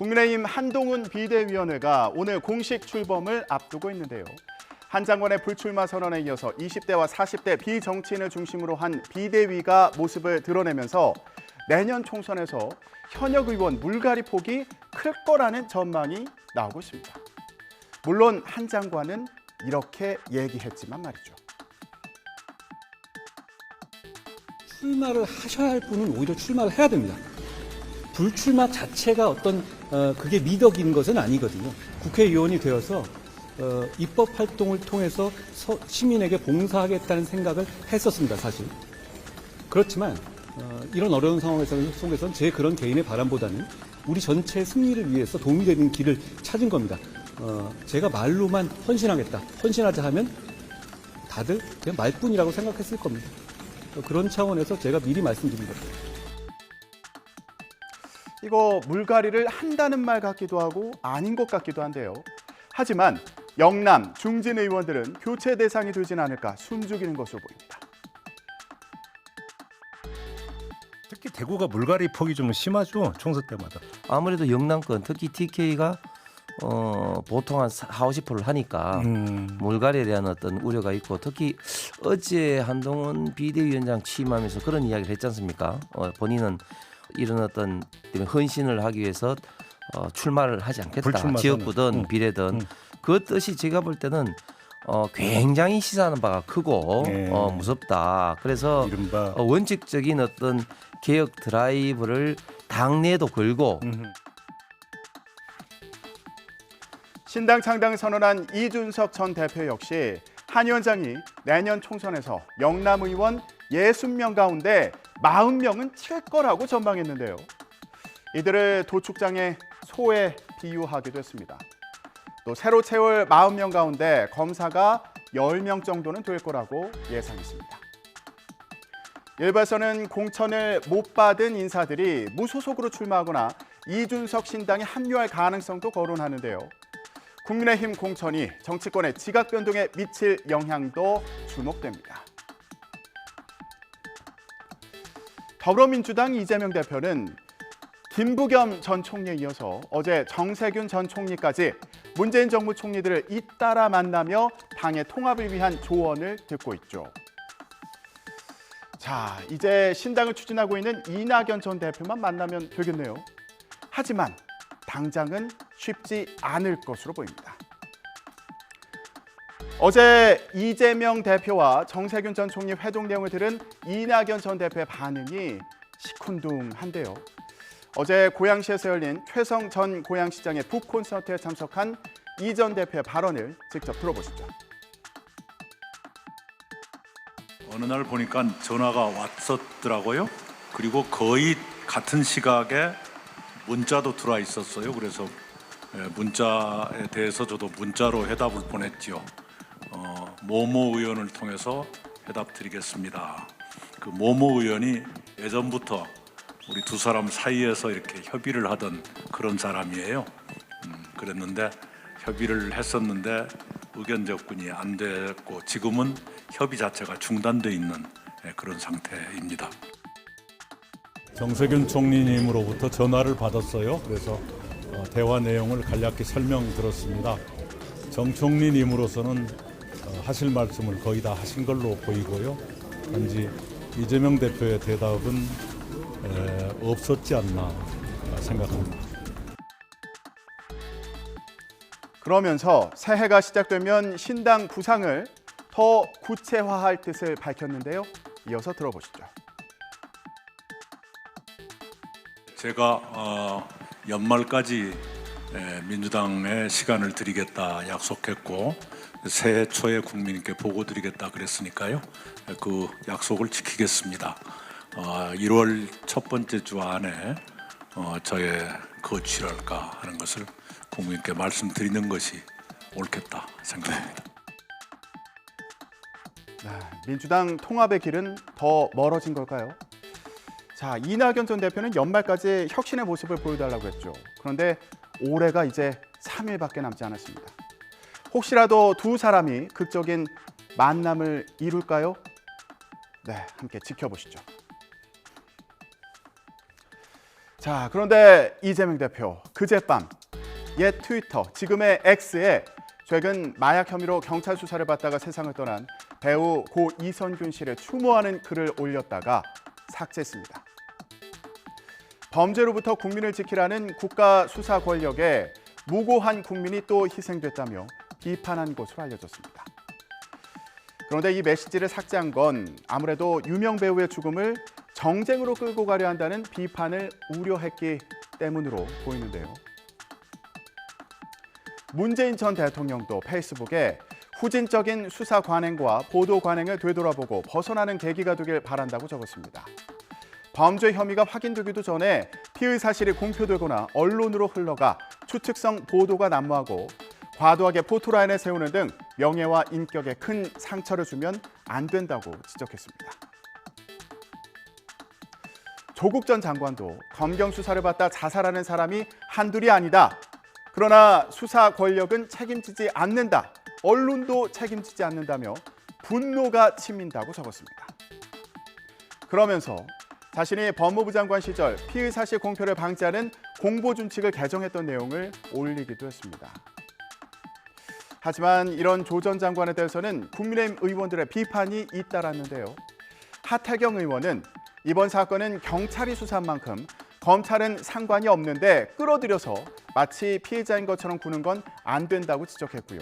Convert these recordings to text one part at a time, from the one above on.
국민의힘 한동훈 비대위원회가 오늘 공식 출범을 앞두고 있는데요. 한 장관의 불출마 선언에 이어서 20대와 40대 비정치인을 중심으로 한 비대위가 모습을 드러내면서 내년 총선에서 현역 의원 물갈이 폭이 클 거라는 전망이 나오고 있습니다. 물론 한 장관은 이렇게 얘기했지만 말이죠. 출마를 하셔야 할 분은 오히려 출마를 해야 됩니다. 불출마 자체가 어떤 그게 미덕인 것은 아니거든요. 국회의원이 되어서 입법 활동을 통해서 시민에게 봉사하겠다는 생각을 했었습니다, 사실. 그렇지만 이런 어려운 속에서는 제 그런 개인의 바람보다는 우리 전체의 승리를 위해서 도움이 되는 길을 찾은 겁니다. 제가 말로만 헌신하겠다, 헌신하자 하면 다들 그냥 말뿐이라고 생각했을 겁니다. 그런 차원에서 제가 미리 말씀드린 겁니다. 이거 물갈이를 한다는 말 같기도 하고 아닌 것 같기도 한데요. 하지만 영남, 중진 의원들은 교체 대상이 되진 않을까 숨죽이는 것으로 보입니다. 특히 대구가 물갈이 폭이 좀 심하죠. 총선 때마다. 아무래도 영남권 특히 TK가 보통 한 40~50%를 하니까 물갈이에 대한 어떤 우려가 있고 특히 어제 한동훈 비대위원장 취임하면서 그런 이야기를 했지 않습니까? 본인은 이런 어떤 헌신을 하기 위해서 출마를 하지 않겠다. 지역구든 비례든 그 뜻이 제가 볼 때는 굉장히 시사하는 바가 크고 무섭다. 그래서 원칙적인 어떤 개혁 드라이브를 당내에도 걸고 신당 창당 선언한 이준석 전 대표 역시 한 위원장이 내년 총선에서 영남 의원 60명 가운데 40명은 칠 거라고 전망했는데요. 이들을 도축장의 소에 비유하기도 했습니다. 또 새로 채울 40명 가운데 검사가 10명 정도는 될 거라고 예상했습니다. 일부에서는 공천을 못 받은 인사들이 무소속으로 출마하거나 이준석 신당에 합류할 가능성도 거론하는데요. 국민의힘 공천이 정치권의 지각 변동에 미칠 영향도 주목됩니다. 더불어민주당 이재명 대표는 김부겸 전 총리에 이어서 어제 정세균 전 총리까지 문재인 정부 총리들을 잇따라 만나며 당의 통합을 위한 조언을 듣고 있죠. 자, 이제 신당을 추진하고 있는 이낙연 전 대표만 만나면 되겠네요. 하지만 당장은 쉽지 않을 것으로 보입니다. 어제 이재명 대표와 정세균 전 총리 회동 내용을 들은 이낙연 전 대표의 반응이 시큰둥한데요. 어제 고양시에서 열린 최성 전 고양시장의 북콘서트에 참석한 이 전 대표의 발언을 직접 들어보시죠. 어느 날 보니까 전화가 왔었더라고요. 그리고 거의 같은 시각에 문자도 들어와 있었어요. 그래서 문자에 대해서 저도 문자로 해답을 보냈죠. 모모 의원을 통해서 해답 드리겠습니다. 그 모모 의원이 예전부터 우리 두 사람 사이에서 이렇게 협의를 하던 그런 사람이에요. 그랬는데 협의를 했었는데 의견 접근이 안 됐고 지금은 협의 자체가 중단돼 있는 그런 상태입니다. 정세균 총리님으로부터 전화를 받았어요. 그래서 대화 내용을 간략히 설명드렸습니다. 정 총리님으로서는 하실 말씀을 거의 다 하신 걸로 보이고요. 단지 이재명 대표의 대답은 없었지 않나 생각합니다. 그러면서 새해가 시작되면 신당 구상을 더 구체화할 뜻을 밝혔는데요. 이어서 들어보시죠. 제가 연말까지 민주당에 시간을 드리겠다 약속했고 새해 초에 국민께 보고 드리겠다 그랬으니까요. 그 약속을 지키겠습니다. 1월 첫 번째 주 안에 저의 거취를 할까 하는 것을 국민께 말씀드리는 것이 옳겠다 생각합니다. 민주당 통합의 길은 더 멀어진 걸까요? 자, 이낙연 전 대표는 연말까지 혁신의 모습을 보여달라고 했죠. 그런데 올해가 이제 3일밖에 남지 않았습니다. 혹시라도 두 사람이 극적인 만남을 이룰까요? 네, 함께 지켜보시죠. 자, 그런데 이재명 대표 그젯밤 옛 트위터, 지금의 X에 최근 마약 혐의로 경찰 수사를 받다가 세상을 떠난 배우 고 이선균 씨를 추모하는 글을 올렸다가 삭제했습니다. 범죄로부터 국민을 지키라는 국가 수사 권력에 무고한 국민이 또 희생됐다며 비판한 것으로 알려졌습니다. 그런데 이 메시지를 삭제한 건 아무래도 유명 배우의 죽음을 정쟁으로 끌고 가려 한다는 비판을 우려했기 때문으로 보이는데요. 문재인 전 대통령도 페이스북에 후진적인 수사 관행과 보도 관행을 되돌아보고 벗어나는 계기가 되길 바란다고 적었습니다. 범죄 혐의가 확인되기도 전에 피의 사실이 공표되거나 언론으로 흘러가 추측성 보도가 난무하고 과도하게 포토라인을 세우는 등 명예와 인격에 큰 상처를 주면 안 된다고 지적했습니다. 조국 전 장관도 검경 수사를 받다 자살하는 사람이 한둘이 아니다. 그러나 수사 권력은 책임지지 않는다. 언론도 책임지지 않는다며 분노가 치민다고 적었습니다. 그러면서 자신이 법무부 장관 시절 피의 사실 공표를 방지하는 공보 준칙을 개정했던 내용을 올리기도 했습니다. 하지만 이런 조 전 장관에 대해서는 국민의힘 의원들의 비판이 잇따랐는데요. 하태경 의원은 이번 사건은 경찰이 수사한 만큼 검찰은 상관이 없는데 끌어들여서 마치 피해자인 것처럼 구는 건 안 된다고 지적했고요.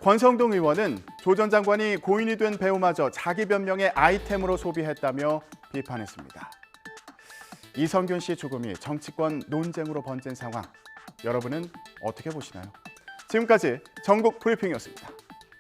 권성동 의원은 조 전 장관이 고인이 된 배우마저 자기 변명의 아이템으로 소비했다며 비판했습니다. 이선균 씨 죽음이 정치권 논쟁으로 번진 상황, 여러분은 어떻게 보시나요? 지금까지 전국 브리핑이었습니다.